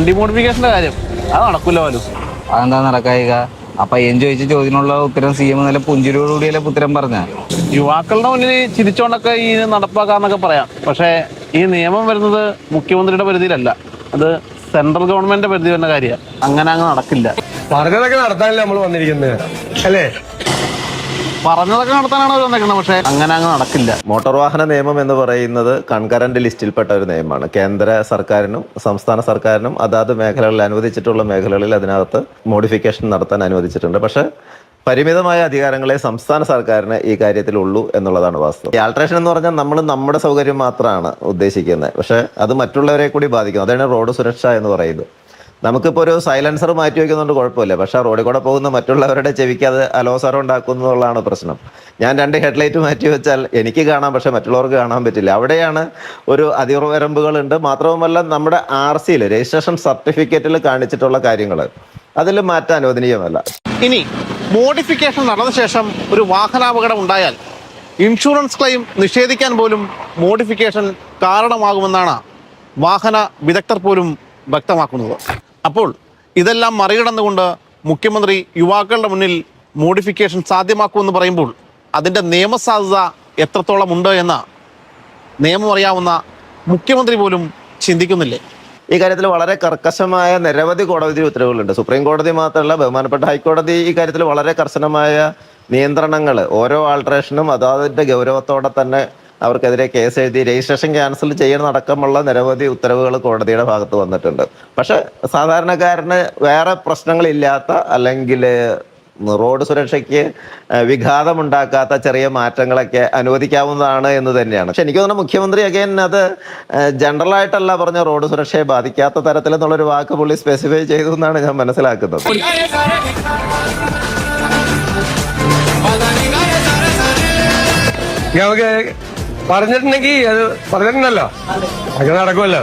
ഡിമോഡിഫിക്കേഷന്റെ കാര്യം അത് നടക്കൂല പോലും. അതെന്താ നടക്കായിക? അപ്പൊ ചോദിച്ച ചോദ്യത്തിനുള്ള ഉത്തരം CM നല്ല പുഞ്ചിരിയോടുകൂടിയല്ലേ ഉത്തരം പറഞ്ഞ. യുവാക്കളുടെ മുന്നിൽ ചിരിച്ചോണ്ടൊക്കെ ഈ നടപ്പാക്കാന്നൊക്കെ പറയാം. പക്ഷേ ഈ നിയമം വരുന്നത് മുഖ്യമന്ത്രിയുടെ പരിധിയിലല്ല, അത് സെൻട്രൽ ഗവൺമെന്റിന്റെ പരിധി വരുന്ന കാര്യമാണ്. അങ്ങനെ അങ്ങ് നടക്കില്ല. പറഞ്ഞതൊക്കെ നടത്താനല്ലേ നമ്മൾ വന്നിരിക്കുന്നത്, അല്ലേ? പറഞ്ഞതൊക്കെ നടത്താനാണ് അവർ വന്നേക്കുന്നത്, പക്ഷെ അങ്ങനെ അങ്ങ് നടക്കില്ല. മോട്ടോർ വാഹന നിയമം എന്ന് പറയുന്നത് കൺകറന്റ് ലിസ്റ്റിൽപ്പെട്ട ഒരു നിയമമാണ്. കേന്ദ്ര സർക്കാരിനും സംസ്ഥാന സർക്കാരിനും അതാത് മേഖലകളിൽ അനുവദിച്ചിട്ടുള്ള മേഖലകളിൽ അതിനകത്ത് മോഡിഫിക്കേഷൻ നടത്താൻ അനുവദിച്ചിട്ടുണ്ട്. പക്ഷേ പരിമിതമായ അധികാരങ്ങളെ സംസ്ഥാന സർക്കാരിന് ഈ കാര്യത്തിലുള്ളൂ എന്നുള്ളതാണ് വാസ്തവം. ഈ ആൾട്രേഷൻ എന്ന് പറഞ്ഞാൽ നമ്മൾ നമ്മുടെ സൗകര്യം മാത്രമാണ് ഉദ്ദേശിക്കുന്നത്, പക്ഷേ അത് മറ്റുള്ളവരെ കൂടി ബാധിക്കും. അതാണ് റോഡ് സുരക്ഷ എന്ന് പറയുന്നത്. നമുക്കിപ്പോൾ ഒരു സൈലൻസർ മാറ്റി വയ്ക്കുന്നുണ്ട്, കുഴപ്പമില്ല. പക്ഷേ റോഡിൽ കൂടെ പോകുന്ന മറ്റുള്ളവരുടെ ചെവിക്ക് അത് അലോസരം ഉണ്ടാക്കുന്നു എന്നുള്ളതാണ് പ്രശ്നം. ഞാൻ 2 ഹെഡ്ലൈറ്റ് മാറ്റി വെച്ചാൽ എനിക്ക് കാണാം, പക്ഷേ മറ്റുള്ളവർക്ക് കാണാൻ പറ്റില്ല. അവിടെയാണ് ഒരു അതിർവരമ്പുകളുണ്ട്. മാത്രവുമല്ല നമ്മുടെ RC-യിൽ രജിസ്ട്രേഷൻ സർട്ടിഫിക്കറ്റിൽ കാണിച്ചിട്ടുള്ള കാര്യങ്ങൾ അതിൽ മാറ്റാൻ അനുവദനീയമല്ല. ഇനി മോഡിഫിക്കേഷൻ നടന്ന ശേഷം ഒരു വാഹനാപകടം ഉണ്ടായാൽ ഇൻഷുറൻസ് ക്ലെയിം നിഷേധിക്കാൻ പോലും മോഡിഫിക്കേഷൻ കാരണമാകുമെന്നാണ് വാഹന വിദഗ്ധർ പോലും വ്യക്തമാക്കുന്നത്. അപ്പോൾ ഇതെല്ലാം മറികടന്നുകൊണ്ട് മുഖ്യമന്ത്രി യുവാക്കളുടെ മുന്നിൽ മോഡിഫിക്കേഷൻ സാധ്യമാക്കുമെന്ന് പറയുമ്പോൾ അതിൻ്റെ നിയമസാധുത എത്രത്തോളം ഉണ്ട് എന്ന് നിയമം അറിയാവുന്ന മുഖ്യമന്ത്രി പോലും ചിന്തിക്കുന്നില്ലേ? ഈ കാര്യത്തിൽ വളരെ കർക്കശമായ നിരവധി കോടതി ഉത്തരവുകളുണ്ട്. സുപ്രീം കോടതി മാത്രമല്ല, ബഹുമാനപ്പെട്ട ഹൈക്കോടതി ഈ കാര്യത്തിൽ വളരെ കർശനമായ നിയന്ത്രണങ്ങൾ, ഓരോ ആൾട്രേഷനും അതാതിൻ്റെ ഗൗരവത്തോടെ തന്നെ അവർക്കെതിരെ കേസ് എഴുതി രജിസ്ട്രേഷൻ ക്യാൻസൽ ചെയ്യുന്നതടക്കമുള്ള നിരവധി ഉത്തരവുകൾ കോടതിയുടെ ഭാഗത്ത് വന്നിട്ടുണ്ട്. പക്ഷെ സാധാരണക്കാരന് വേറെ പ്രശ്നങ്ങളില്ലാത്ത, അല്ലെങ്കിൽ റോഡ് സുരക്ഷയ്ക്ക് വിഘാതമുണ്ടാക്കാത്ത ചെറിയ മാറ്റങ്ങളൊക്കെ അനുവദിക്കാവുന്നതാണ് എന്ന് തന്നെയാണ്. പക്ഷെ എനിക്ക് തോന്നുന്നു മുഖ്യമന്ത്രി അഗൈൻ അത് ജനറലായിട്ടല്ല പറഞ്ഞ റോഡ് സുരക്ഷയെ ബാധിക്കാത്ത തരത്തിൽ എന്നുള്ളൊരു വാക്ക് പുള്ളി സ്പെസിഫൈ ചെയ്തു എന്നാണ് ഞാൻ മനസ്സിലാക്കുന്നത്. നമുക്ക് പറഞ്ഞിട്ടുണ്ടെങ്കിൽ അത് പറഞ്ഞിട്ടുണ്ടല്ലോ, അങ്ങനെ നടക്കുമല്ലോ.